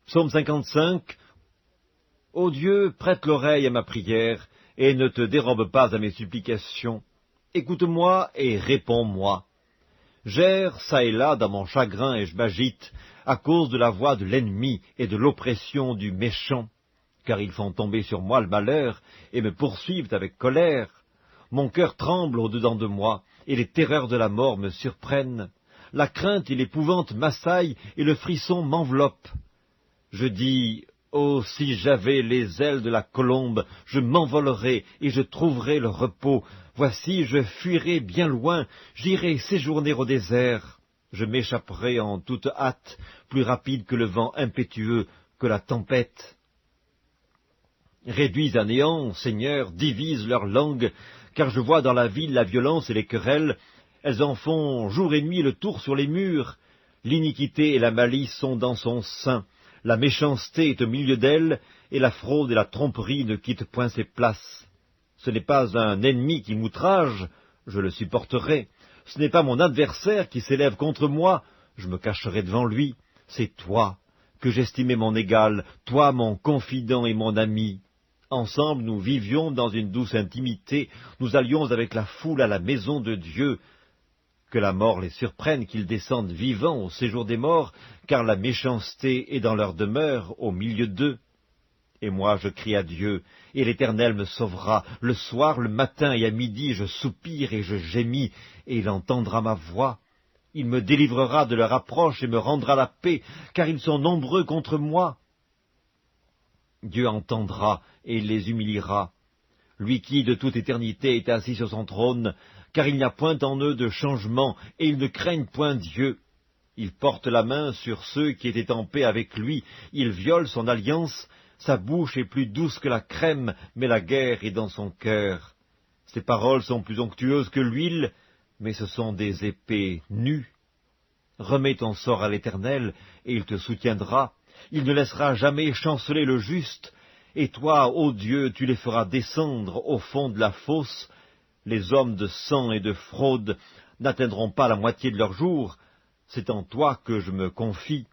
Psaume 55. Ô Dieu, prête l'oreille à ma prière, et ne te dérobe pas à mes supplications. Écoute-moi et réponds-moi. J'erre çà et là dans mon chagrin et je m'agite à cause de la voix de l'ennemi et de l'oppression du méchant, car ils font tomber sur moi le malheur et me poursuivent avec colère. Mon cœur tremble au-dedans de moi, et les terreurs de la mort me surprennent. La crainte et l'épouvante m'assaillent, et le frisson m'enveloppe. Je dis, oh, si j'avais les ailes de la colombe, je m'envolerais et je trouverais le repos. Voici, je fuirai bien loin, j'irai séjourner au désert. Je m'échapperai en toute hâte, plus rapide que le vent impétueux, que la tempête. Réduis à néant, Seigneur, divise leur langue, car je vois dans la ville la violence et les querelles. Elles en font jour et nuit le tour sur les murs. L'iniquité et la malice sont dans son sein. La méchanceté est au milieu d'elle, et la fraude et la tromperie ne quittent point ses places. Ce n'est pas un ennemi qui m'outrage, je le supporterai. Ce n'est pas mon adversaire qui s'élève contre moi, je me cacherai devant lui. C'est toi que j'estimais mon égal, toi mon confident et mon ami. Ensemble nous vivions dans une douce intimité, nous allions avec la foule à la maison de Dieu. Que la mort les surprenne, qu'ils descendent vivants au séjour des morts, car la méchanceté est dans leur demeure, au milieu d'eux. Et moi je crie à Dieu, et l'Éternel me sauvera. Le soir, le matin et à midi, je soupire et je gémis, et il entendra ma voix. Il me délivrera de leur approche et me rendra la paix, car ils sont nombreux contre moi. Dieu entendra et il les humiliera. Lui qui, de toute éternité, est assis sur son trône, car il n'y a point en eux de changement, et ils ne craignent point Dieu. Il porte la main sur ceux qui étaient en paix avec lui, il viole son alliance, sa bouche est plus douce que la crème, mais la guerre est dans son cœur. Ses paroles sont plus onctueuses que l'huile, mais ce sont des épées nues. Remets ton sort à l'Éternel, et il te soutiendra. Il ne laissera jamais chanceler le juste, et toi, ô Dieu, tu les feras descendre au fond de la fosse. Les hommes de sang et de fraude n'atteindront pas la moitié de leur jour. C'est en toi que je me confie.